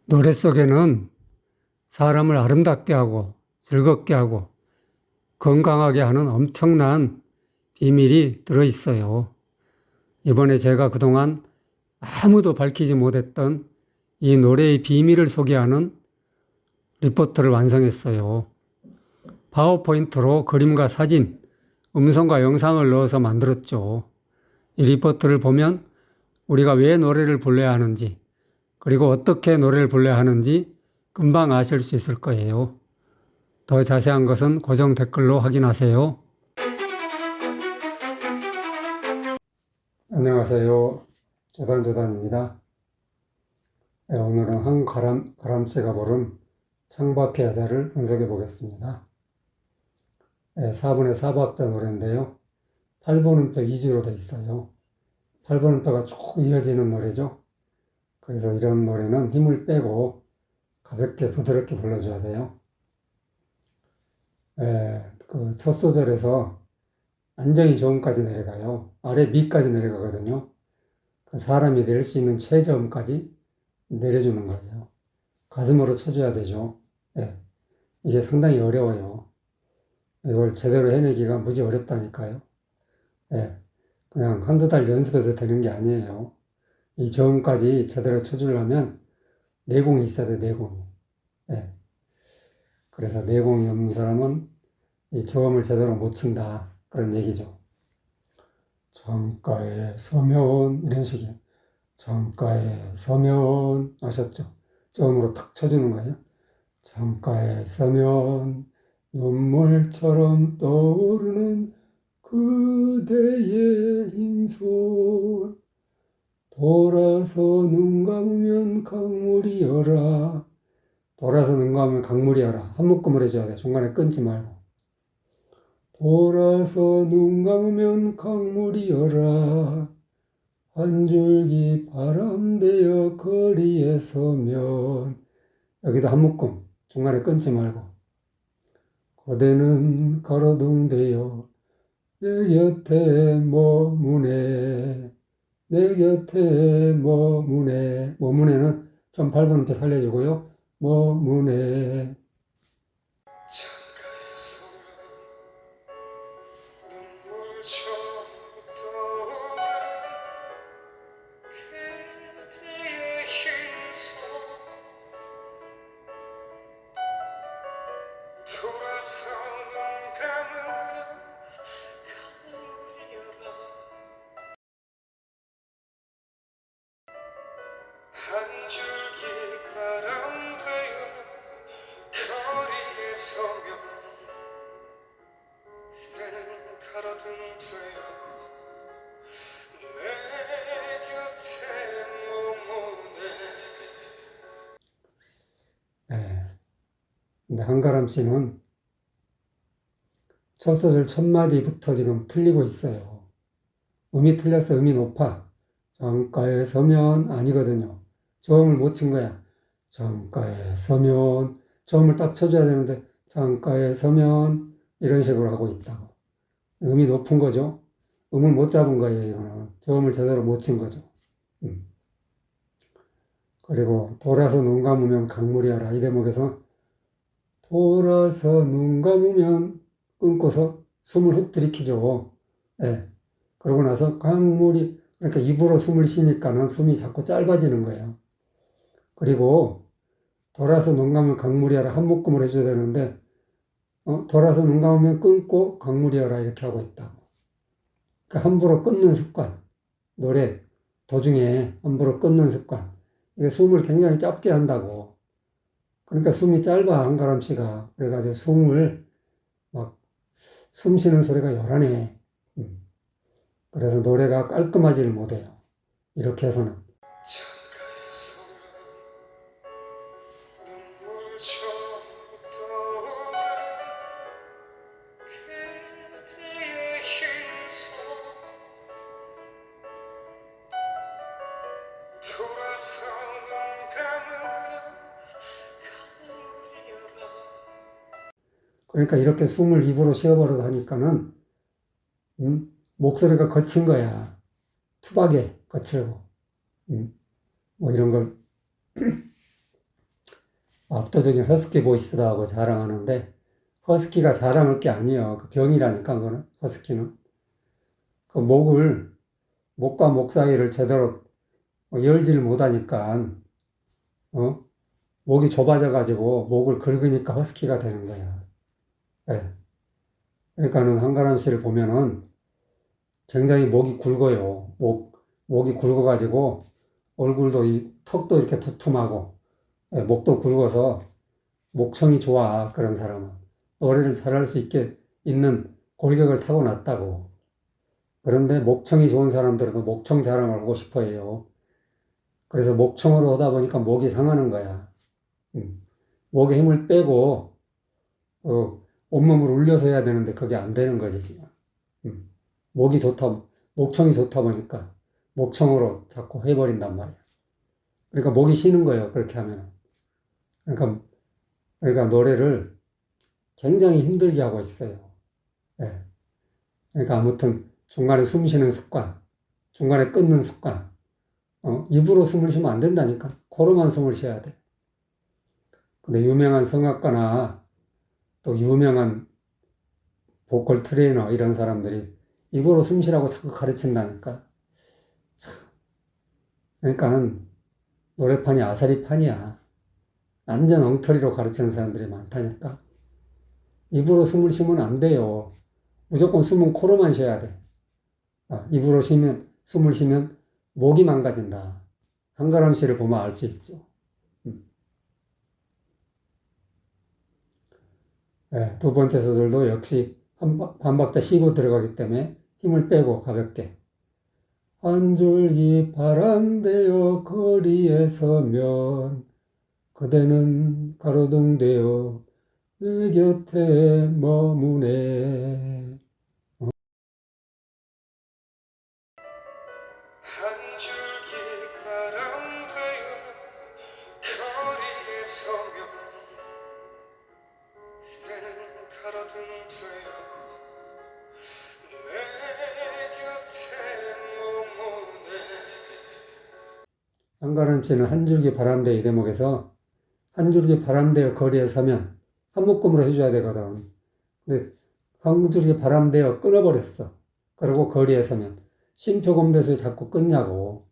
노래 속에는 사람을 아름답게 하고 즐겁게 하고 건강하게 하는 엄청난 비밀이 들어있어요. 이번에 제가 그동안 아무도 밝히지 못했던 이 노래의 비밀을 소개하는 리포트를 완성했어요. 파워포인트로 그림과 사진, 음성과 영상을 넣어서 만들었죠. 이 리포트를 보면 우리가 왜 노래를 불러야 하는지, 그리고 어떻게 노래를 불러야 하는지 금방 아실 수 있을 거예요. 더 자세한 것은 고정 댓글로 확인하세요. 안녕하세요. 조단조단입니다. 오늘은 한가람씨가 부른 창밖의 여자를 분석해 보겠습니다. 4분의 4박자 노래인데요. 8분음표 2주로 되어 있어요. 8분음표가 쭉 이어지는 노래죠. 그래서 이런 노래는 힘을 빼고 가볍게 부드럽게 불러줘야 돼요. 그 첫 소절에서 안정이 저음까지 내려가요. 아래 미까지 내려가거든요. 그 사람이 낼 수 있는 최저음까지 내려주는 거예요. 가슴으로 쳐줘야 되죠. 이게 상당히 어려워요. 이걸 제대로 해내기가 무지 어렵다니까요. 그냥 한두 달 연습해서 되는 게 아니에요. 이 저음까지 제대로 쳐주려면 내공이 있어야 돼, 내공이. 그래서 내공이 없는 사람은 이 저음을 제대로 못 친다. 그런 얘기죠. 창가에 서면, 이런 식이에요. 창가에 서면, 아셨죠? 저음으로 탁 쳐주는 거예요. 창가에 서면, 눈물처럼 떠오르는 그대의 흰손, 돌아서 눈 감으면 강물이여라. 돌아서 눈 감으면 강물이여라. 한 묶음을 해줘야 돼. 중간에 끊지 말고. 돌아서 눈 감으면 강물이여라. 한 줄기 바람 되어 거리에 서면. 여기도 한 묶음. 중간에 끊지 말고. 그대는 가로등되어 내 곁에 머무네. 내 곁에 머무네. 머무네는 1,8분음표 살려주고요. 머무네. 창가에서 눈물처럼 떠오르는 그대의 흰손, 돌아서 눈 감으면 강물이여라. 한 줄기 바람 되어 거리에 서면 그대는 가로등 되어 내 곁에 머무네. 근데 한가람 씨는 첫 소절 첫 마디부터 지금 틀리고 있어요. 음이 틀렸어. 음이 높아. 창가에 서면 아니거든요. 저음을 못 친 거야. 창가에 서면 저음을 딱 쳐줘야 되는데 창가에 서면 이런 식으로 하고 있다고. 음이 높은 거죠. 음을 못 잡은 거예요. 이거는 저음을 제대로 못 친 거죠. 그리고 돌아서 눈 감으면 강물이여라. 이 대목에서 돌아서 눈 감으면 끊고서 숨을 훅 들이키죠. 그러고 나서 강물이, 그러니까 입으로 숨을 쉬니까는 숨이 자꾸 짧아지는 거예요. 그리고 돌아서 눈 감으면 강물이여라. 한 묶음을 해줘야 되는데 돌아서 눈 감으면 끊고 강물이여라 이렇게 하고 있다고. 그러니까 함부로 끊는 습관. 노래 도중에 함부로 끊는 습관. 이게 숨을 굉장히 짧게 한다고. 그러니까 숨이 짧아, 한가람 씨가. 그래가지고 숨을 막 숨 쉬는 소리가 요란해. 그래서 노래가 깔끔하지를 못해요. 이렇게 해서는. 그러니까 이렇게 숨을 입으로 쉬어버려 하니까는 목소리가 거친 거야. 투박해, 거칠고. 뭐 이런 걸 압도적인 허스키 보이스다 하고 자랑하는데 허스키가 자랑할 게 아니에요. 그 병이라니까 그거는 허스키는 그 목과 목 사이를 제대로 열지를 못하니까 어? 목이 좁아져 가지고 목을 긁으니까 허스키가 되는 거야. 예. 그러니까는 한가람 씨를 보면은 굉장히 목이 굵어요. 목이 굵어가지고 얼굴도 이 턱도 이렇게 두툼하고 예, 목도 굵어서 목청이 좋아. 그런 사람은 노래를 잘할 수 있게 있는 골격을 타고났다고. 그런데 목청이 좋은 사람들은 목청 자랑을 하고 싶어 해요. 그래서 목청으로 하다 보니까 목이 상하는 거야. 음. 목에 힘을 빼고 온몸을 울려서 해야 되는데 그게 안 되는 거지 지금. 음. 목이 좋다, 목청이 좋다 보니까 목청으로 자꾸 해버린단 말이야. 그러니까 목이 쉬는 거예요. 그렇게 하면. 그러니까, 그러니까 노래를 굉장히 힘들게 하고 있어요. 예. 그러니까 아무튼 중간에 숨 쉬는 습관, 중간에 끊는 습관, 입으로 숨을 쉬면 안 된다니까. 코로만 숨을 쉬어야 돼. 근데 유명한 성악가나 또 유명한 보컬 트레이너 이런 사람들이 입으로 숨 쉬라고 자꾸 가르친다니까. 그러니까 노래판이 아사리판이야. 완전 엉터리로 가르치는 사람들이 많다니까. 입으로 숨을 쉬면 안 돼요. 무조건 숨은 코로만 쉬어야 돼. 입으로 숨을 쉬면 목이 망가진다. 한가람 씨를 보면 알 수 있죠. 네, 두 번째 소절도 역시 한 박자 쉬고 들어가기 때문에 힘을 빼고 가볍게. 한 줄기 바람 되어 거리에 서면 그대는 가로등되어 내 곁에 머무네. 한 줄기 바람 되어 거리에 서면 그대는 가로등되어 내 곁에 머무네. 한가람 씨는 한 줄기 바람대 이 대목에서 한 줄기 바람대어 거리에 서면 한 묶음으로 해줘야 되거든. 근데 한 줄기 바람대어 끊어버렸어. 그리고 거리에 서면 심표검대서 자꾸 끊냐고.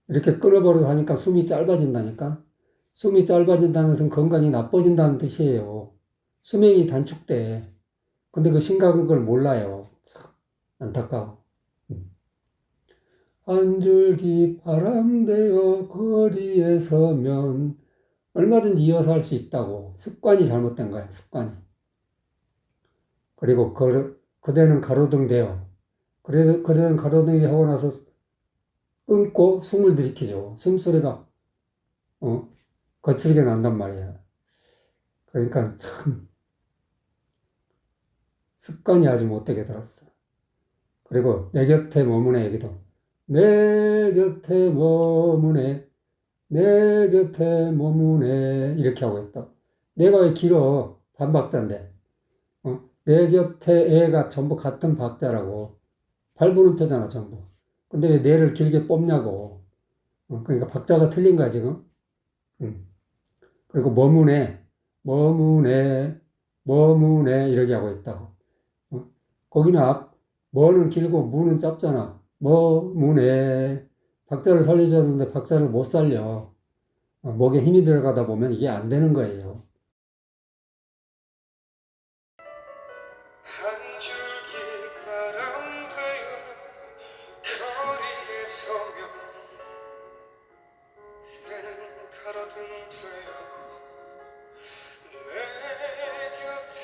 이렇게 끊어버리고 하니까 숨이 짧아진다니까. 숨이 짧아진다는 것은 건강이 나빠진다는 뜻이에요. 수명이 단축돼. 근데 그 심각한 걸 몰라요. 참 안타까워. 한 줄기 바람 되어 거리에 서면 얼마든지 이어서 할 수 있다고. 습관이 잘못된 거야, 습관이. 그리고 그대는 가로등 되어. 그대는 가로등이 하고 나서 끊고 숨을 들이키죠. 숨소리가, 거칠게 난단 말이야. 그러니까 참 습관이 아주 못되게 들었어. 그리고 내 곁에 머무네 얘기도. 내 곁에 머무네. 내 곁에 머무네. 이렇게 하고 있다. 내가 왜 길어? 반박자인데. 내 곁에 애가 전부 같은 박자라고. 발부른표잖아, 전부. 근데 왜 내를 길게 뽑냐고. 그러니까 박자가 틀린 거야, 지금. 음. 그리고 머무네, 머무네, 머무네, 이렇게 하고 있다고. 거기는 머는 길고 무는 짧잖아. 머무네. 박자를 살려줘야 되는데 박자를 못 살려. 목에 힘이 들어가다 보면 이게 안 되는 거예요. 한 줄기 바람 되어 거리에 서면 그대는 가로등 되어 내 곁에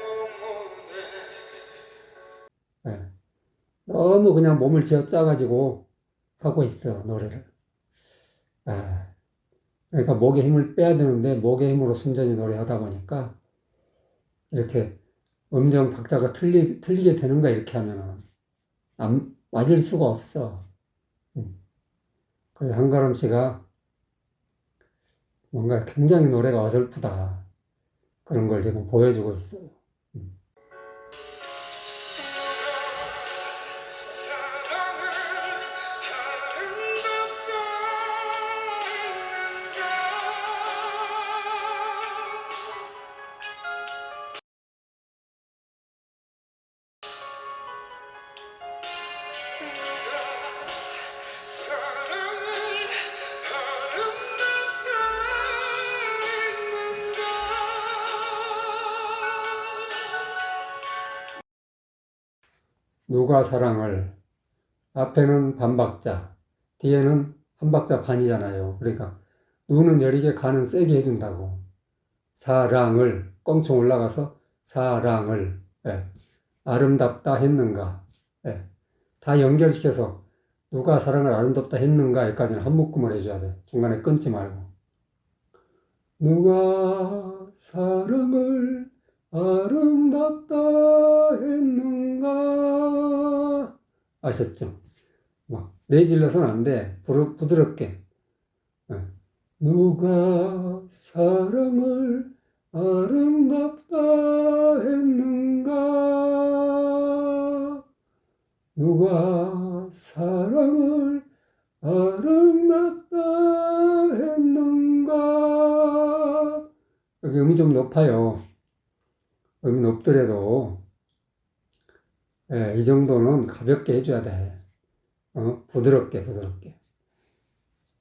머무네. 네. 너무 그냥 몸을 쥐어짜가지고 하고 있어, 노래를. 아, 그러니까 목에 힘을 빼야 되는데 목의 힘으로 순전히 노래하다 보니까 이렇게 음정 박자가 틀리게 되는 거야, 이렇게 하면은. 안, 맞을 수가 없어. 음. 그래서 한가람 씨가 뭔가 굉장히 노래가 어설프다. 그런 걸 지금 보여주고 있어요. 음. 누가 사랑을, 앞에는 반박자, 뒤에는 한 박자 반이잖아요. 그러니까 누는 여리게 가는 세게 해준다고. 사랑을 껑충 올라가서 사랑을, 예. 아름답다 했는가, 예. 다 연결시켜서 누가 사랑을 아름답다 했는가 여기까지는 한 묶음을 해줘야 돼. 중간에 끊지 말고. 누가 사랑을 아름답다 했는가. 아셨죠? 막 내질러서는 안 돼. 부드럽게. 예. 누가 사랑을 아름답다 했는가. 누가 사랑을 아름답다 했는가. 여기 음이 좀 높아요. 음이 높더라도 예, 이 정도는 가볍게 해줘야 돼. 부드럽게.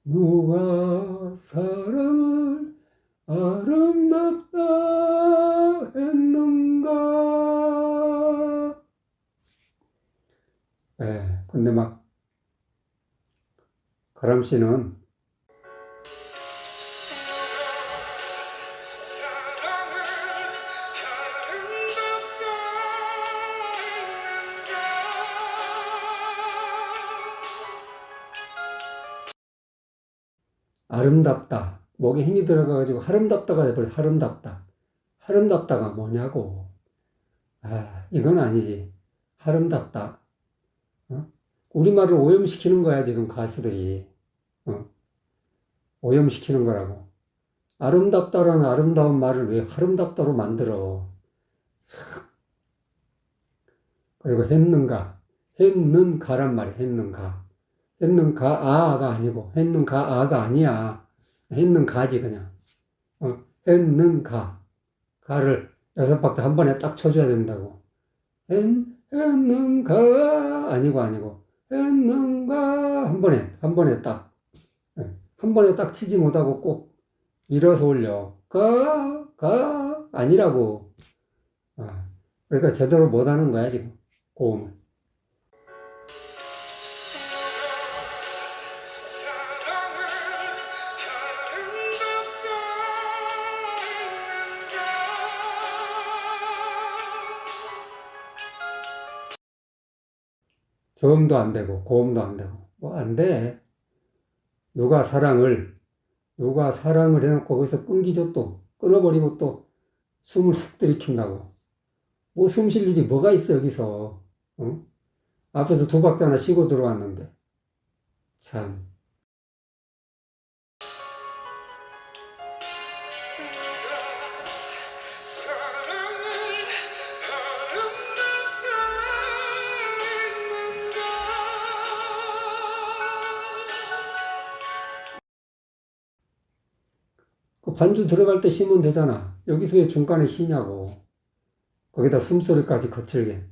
누가 사랑을 아름답다 했는가. 예, 근데 막 가람 씨는 아름답다. 목에 힘이 들어가가지고 하름답다가 돼버려. 하름답다. 하름답다가 뭐냐고. 아, 이건 아니지. 하름답다. 우리말을 오염시키는 거야, 지금 가수들이. 오염시키는 거라고. 아름답다라는 아름다운 말을 왜 하름답다로 만들어. 그리고 했는가. 했는가란 말이야, 했는가. 했는가아가 아니고, 했는가아가 아니야. 했는가지, 그냥. 했는가. 가를 6박자 한 번에 딱 쳐줘야 된다고. 했는가. 아니고. 했는가. 한 번에 딱. 한 번에 딱 치지 못하고 꼭 밀어서 올려. 아니라고. 그러니까 제대로 못하는 거야, 지금. 고음을. 저음도 안 되고, 고음도 안 되고. 뭐 안 돼. 누가 사랑을 해놓고 거기서 끊기죠 또. 끊어버리고 또 숨을 훅 들이킨다고. 뭐 숨 쉴 일이 뭐가 있어, 여기서. 앞에서 2박자나 쉬고 들어왔는데. 참. 그 반주 들어갈 때 쉬면 되잖아. 여기서 왜 중간에 쉬냐고. 거기다 숨소리까지 거칠게.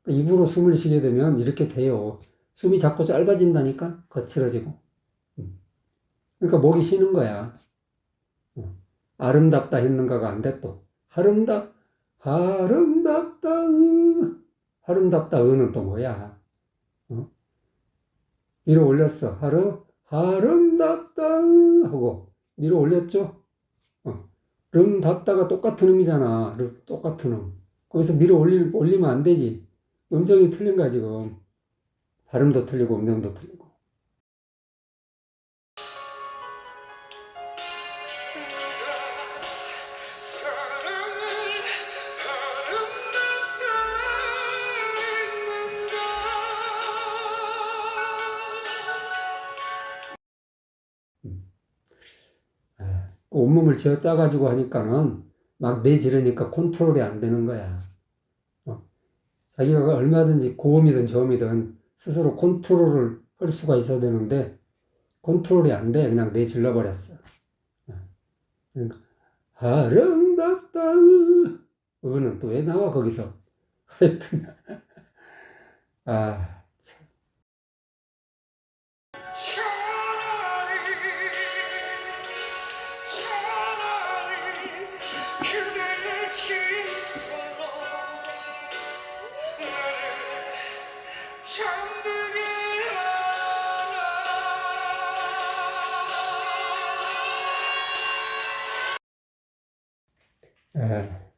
입으로 숨을 쉬게 되면 이렇게 돼요. 숨이 자꾸 짧아진다니까? 거칠어지고. 그러니까 목이 쉬는 거야. 아름답다 했는가가 안 돼, 또. 아름답다, 아름답다는 또 뭐야? 위로 올렸어. 아름답다, 하고, 위로 올렸죠? 름답다가 똑같은 음이잖아. 똑같은 음. 거기서 위로 올리면 안 되지. 음정이 틀린 거야, 지금. 발음도 틀리고, 음정도 틀리고. 온몸을 쥐어 짜가지고 하니까는 막 내지르니까 컨트롤이 안 되는 거야. 자기가 얼마든지 고음이든 저음이든 스스로 컨트롤을 할 수가 있어야 되는데 컨트롤이 안 돼. 그냥 내질러 버렸어. 그러니까 아름답다. 는 또 왜 나와 거기서? 하여튼 아 참.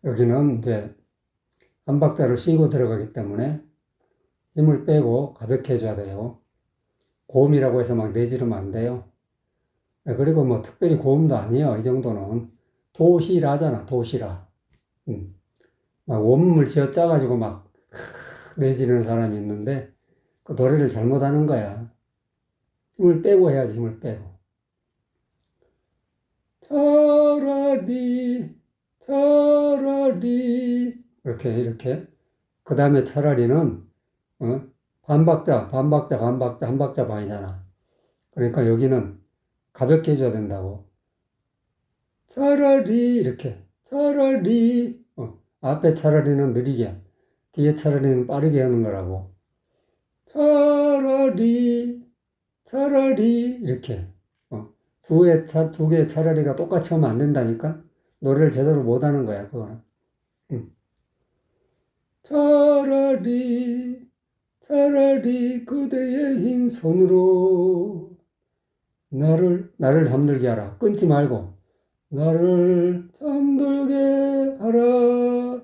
여기는 이제 한 박자를 쉬고 들어가기 때문에 힘을 빼고 가볍게 해줘야 돼요. 고음이라고 해서 막 내지르면 안 돼요. 그리고 뭐 특별히 고음도 아니에요. 이 정도는 도시라잖아. 도시라. 막 원음을 쥐어 짜가지고 막 내지르는 사람이 있는데 그 노래를 잘못하는 거야. 힘을 빼고 해야지. 힘을 빼고. 차라리 이렇게 그 다음에 차라리는 반박자 한 박자 반이잖아. 그러니까 여기는 가볍게 해줘야 된다고. 차라리 차라리 앞에 차라리는 느리게 뒤에 차라리는 빠르게 하는 거라고. 차라리 이렇게 두 개의 차라리가 똑같이 하면 안 된다니까. 노래를 제대로 못 하는 거야 그거는. 차라리 그대의 흰 손으로 나를 잠들게 하라. 끊지 말고 나를 잠들게 하라.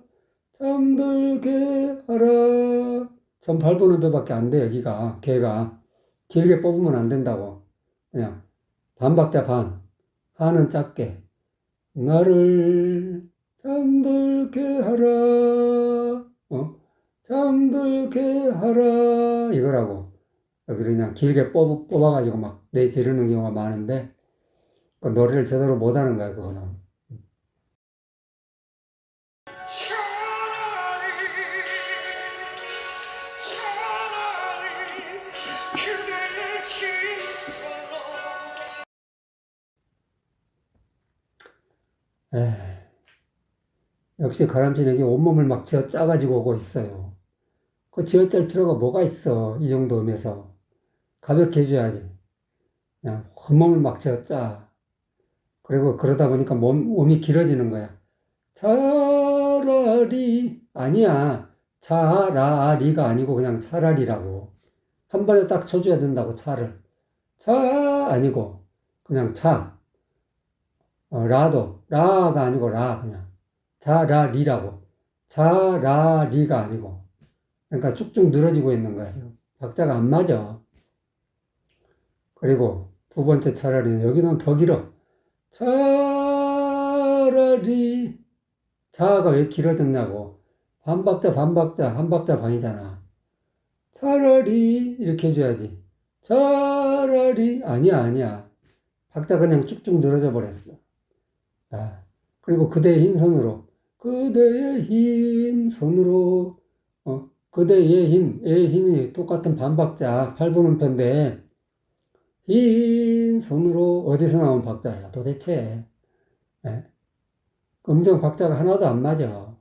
전 8분음표밖에 안 돼, 여기가. 개가. 길게 뽑으면 안 된다고. 그냥 반박자 반. 하는 작게. 나를 잠들게 하라. 잠들게 하라. 이거라고. 여기 그냥 길게 뽑아가지고 막 내지르는 경우가 많은데, 그 노래를 제대로 못하는 거야, 그거는. 에이, 역시 가람쥐에게 온몸을 막 쥐어 짜가지고 오고 있어요. 그 쥐어 짤 필요가 뭐가 있어, 이 정도 음에서. 가볍게 해줘야지. 그냥 온몸을 막 쥐어 짜. 그리고 그러다 보니까 몸이 길어지는 거야. 차라리, 아니야. 차라리가 아니고 그냥 차라리라고. 한 번에 딱 쳐줘야 된다고, 차를. 아니고, 그냥 차. 라가 아니고 라, 그냥. 자라리라고. 자라리가 아니고. 그러니까 쭉쭉 늘어지고 있는 거야, 지금. 박자가 안 맞아. 그리고 두 번째 차라리는 여기는 더 길어. 차라리. 자가 왜 길어졌냐고. 한 박자 반이잖아. 차라리. 이렇게 해줘야지. 차라리. 아니야. 박자 그냥 쭉쭉 늘어져 버렸어. 아, 그리고 그대의 흰 손으로, 그대의 의 흰이 똑같은 반박자, 8분음표인데, 흰 손으로 어디서 나온 박자야, 도대체. 예? 음정 박자가 하나도 안 맞아.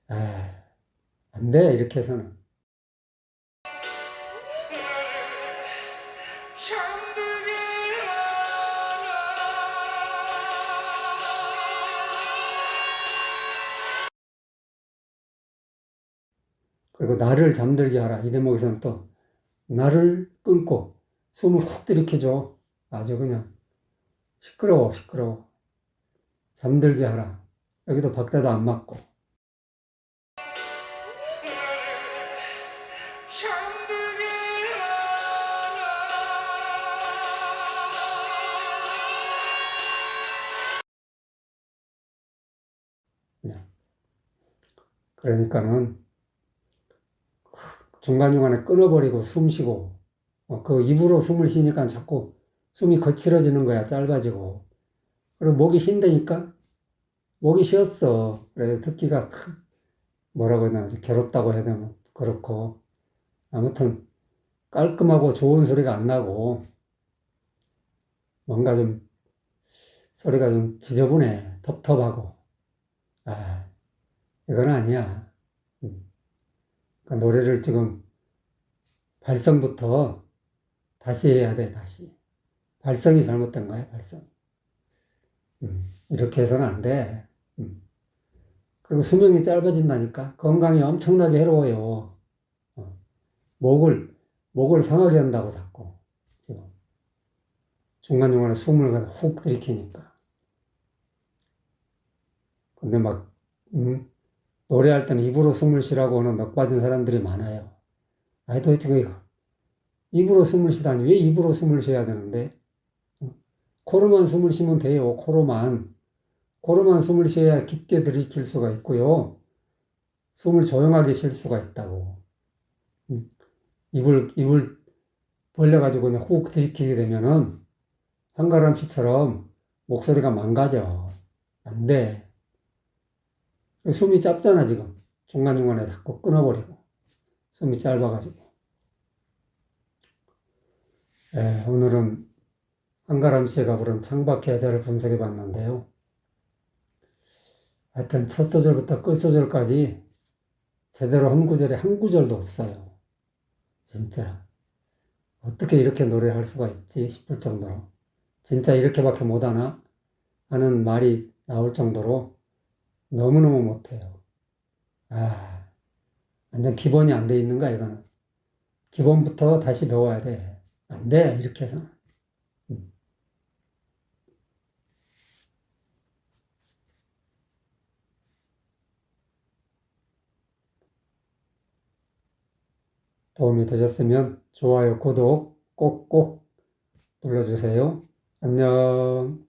아, 안 돼, 이렇게 해서는. 그리고 나를 잠들게 하라. 이 대목에서는 또, 나를 끊고, 숨을 훅 들이켜줘. 아주 그냥, 시끄러워. 잠들게 하라. 여기도 박자도 안 맞고. 그냥. 그러니까는 중간중간에 끊어버리고 숨 쉬고, 그 입으로 숨을 쉬니까 자꾸 숨이 거칠어지는 거야, 짧아지고. 그리고 목이 쉰다니까? 목이 쉬었어. 그래, 듣기가 뭐라고 해야 되나, 괴롭다고 해야 되나, 그렇고. 아무튼 깔끔하고 좋은 소리가 안 나고, 뭔가 좀 소리가 좀 지저분해, 텁텁하고. 아, 이건 아니야. 그러니까 노래를 지금 발성부터 다시 해야 돼, 다시. 발성이 잘못된 거야, 발성. 이렇게 해서는 안 돼. 그리고 수명이 짧아진다니까. 건강이 엄청나게 해로워요. 어. 목을 상하게 한다고 자꾸. 지금. 중간중간에 숨을 훅 들이키니까. 근데 막, 노래할 때는 입으로 숨을 쉬라고 하는 넋 빠진 사람들이 많아요. 아니, 도대체 입으로 숨을 쉬다니. 왜 입으로 숨을 쉬어야 되는데? 코로만 숨을 쉬면 돼요. 코로만 숨을 쉬어야 깊게 들이킬 수가 있고요. 숨을 조용하게 쉴 수가 있다고. 입을 벌려가지고 그냥 훅 들이키게 되면은 한가람 씨처럼 목소리가 망가져. 안 돼. 숨이 짧잖아, 지금. 중간중간에 자꾸 끊어버리고. 숨이 짧아가지고. 오늘은 한가람 씨가 부른 창밖의 여자를 분석해 봤는데요. 하여튼 첫 소절부터 끝 소절까지 제대로 한 구절에 한 구절도 없어요. 진짜. 어떻게 이렇게 노래할 수가 있지 싶을 정도로. 진짜 이렇게밖에 못하나? 하는 말이 나올 정도로 너무너무 못해요. 완전 기본이 안 돼 있는 거야, 이거는. 기본부터 다시 배워야 돼. 안 돼, 이렇게 해서는. 도움이 되셨으면 좋아요, 구독 꼭꼭 눌러주세요. 안녕.